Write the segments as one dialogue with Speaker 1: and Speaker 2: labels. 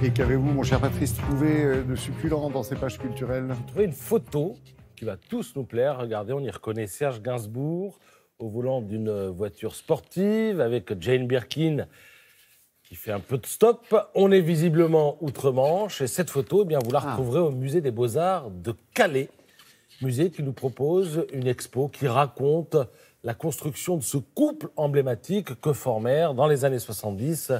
Speaker 1: Et qu'avez-vous, mon cher Patrice, trouvé de succulent dans ces pages culturelles?
Speaker 2: J'ai trouvé une photo qui va tous nous plaire. Regardez, on y reconnaît Serge Gainsbourg au volant d'une voiture sportive avec Jane Birkin qui fait un peu de stop. On est visiblement outre-Manche et cette photo, eh bien, vous la retrouverez au musée des Beaux-Arts de Calais. Musée qui nous propose une expo qui raconte la construction de ce couple emblématique que formèrent dans les années 70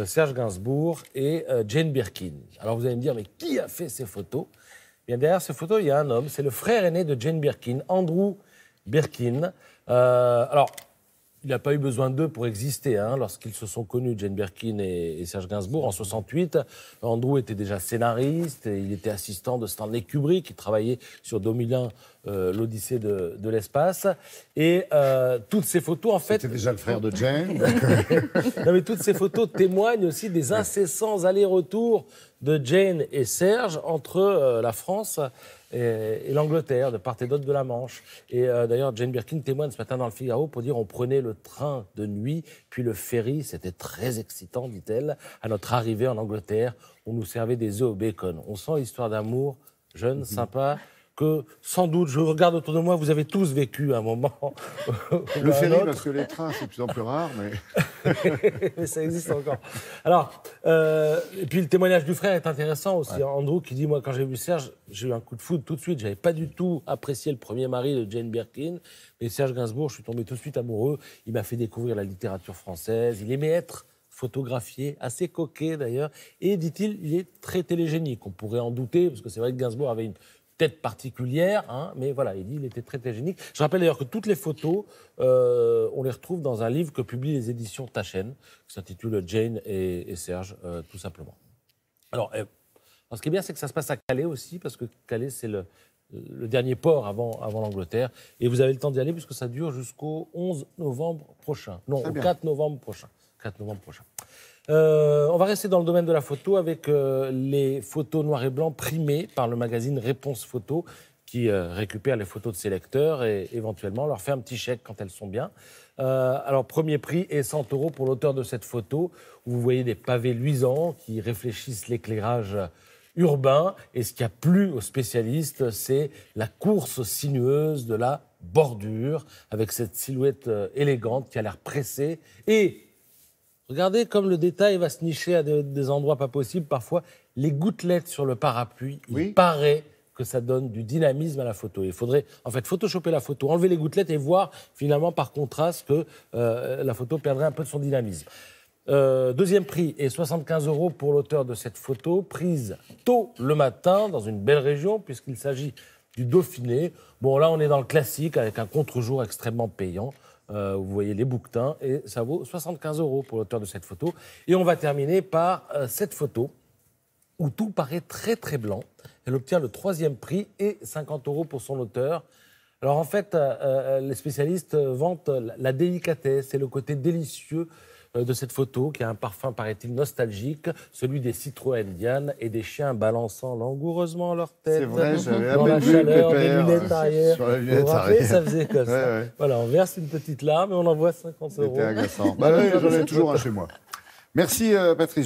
Speaker 2: Serge Gainsbourg et Jane Birkin. Alors vous allez me dire, mais qui a fait ces photos? Bien, derrière ces photos, il y a un homme, c'est le frère aîné de Jane Birkin, Andrew Birkin. Alors, il n'a pas eu besoin d'eux pour exister. Lorsqu'ils se sont connus, Jane Birkin et Serge Gainsbourg, en 68, Andrew était déjà scénariste, et il était assistant de Stanley Kubrick, qui travaillait sur 2001, l'Odyssée de l'espace. Et toutes ces photos, en fait...
Speaker 1: C'était déjà le frère de Jane.
Speaker 2: Non, mais toutes ces photos témoignent aussi des incessants allers-retours de Jane et Serge entre la France et l'Angleterre, de part et d'autre de la Manche. Et d'ailleurs, Jane Birkin témoigne ce matin dans le Figaro pour dire on prenait le train de nuit, puis le ferry, c'était très excitant, dit-elle. À notre arrivée en Angleterre, on nous servait des œufs au bacon. On sent l'histoire d'amour, jeune, sympa, que sans doute, je regarde autour de moi, vous avez tous vécu un moment.
Speaker 1: Le ferry, parce que les trains, c'est de plus en plus rare, mais...
Speaker 2: mais ça existe encore. Alors, et puis le témoignage du frère est intéressant aussi. Ouais. Andrew qui dit, moi, quand j'ai vu Serge, j'ai eu un coup de foudre tout de suite. J'avais pas du tout apprécié le premier mari de Jane Birkin, mais Serge Gainsbourg, je suis tombé tout de suite amoureux. Il m'a fait découvrir la littérature française. Il aimait être photographié, assez coquet d'ailleurs. Et, dit-il, il est très télégénique. On pourrait en douter, parce que c'est vrai que Gainsbourg avait une tête particulière, mais voilà, il dit qu'il était très télégénique. Je rappelle d'ailleurs que toutes les photos, on les retrouve dans un livre que publient les éditions Taschen, qui s'intitule Jane et Serge, tout simplement. Alors, ce qui est bien, c'est que ça se passe à Calais aussi, parce que Calais, c'est le dernier port avant l'Angleterre. Et vous avez le temps d'y aller, puisque ça dure jusqu'au 11 novembre prochain. Non, au 4 novembre prochain. 4 novembre prochain. On va rester dans le domaine de la photo avec les photos noir et blanc primées par le magazine Réponse Photo qui récupère les photos de ses lecteurs et éventuellement leur fait un petit chèque quand elles sont bien. Alors, premier prix est 100 € pour l'auteur de cette photo où vous voyez des pavés luisants qui réfléchissent l'éclairage urbain. Et ce qui a plu aux spécialistes, c'est la course sinueuse de la bordure avec cette silhouette élégante qui a l'air pressée et... Regardez comme le détail va se nicher à des endroits pas possibles. Parfois, les gouttelettes sur le parapluie, il paraît que ça donne du dynamisme à la photo. Il faudrait en fait photoshopper la photo, enlever les gouttelettes et voir finalement par contraste que la photo perdrait un peu de son dynamisme. Deuxième prix est 75 € pour l'auteur de cette photo, prise tôt le matin dans une belle région puisqu'il s'agit du Dauphiné. Bon, là, on est dans le classique avec un contre-jour extrêmement payant. Vous voyez les bouquetins et ça vaut 75 € pour l'auteur de cette photo. Et on va terminer par cette photo où tout paraît très très blanc. Elle obtient le 3e prix et 50 € pour son auteur. Alors en fait, les spécialistes vantent la délicatesse et le côté délicieux de cette photo qui a un parfum, paraît-il, nostalgique, celui des Citroën Diane et des chiens balançant langoureusement leur tête.
Speaker 1: C'est vrai, j'avais
Speaker 2: dans la chaleur des lunettes arrière.
Speaker 1: Sur la lunette
Speaker 2: arrière. Ça faisait comme ça.
Speaker 1: Ouais.
Speaker 2: Voilà, on verse une petite larme et on envoie 50 €.
Speaker 1: C'était agaçant. J'en ai toujours un chez moi. Merci Patrice.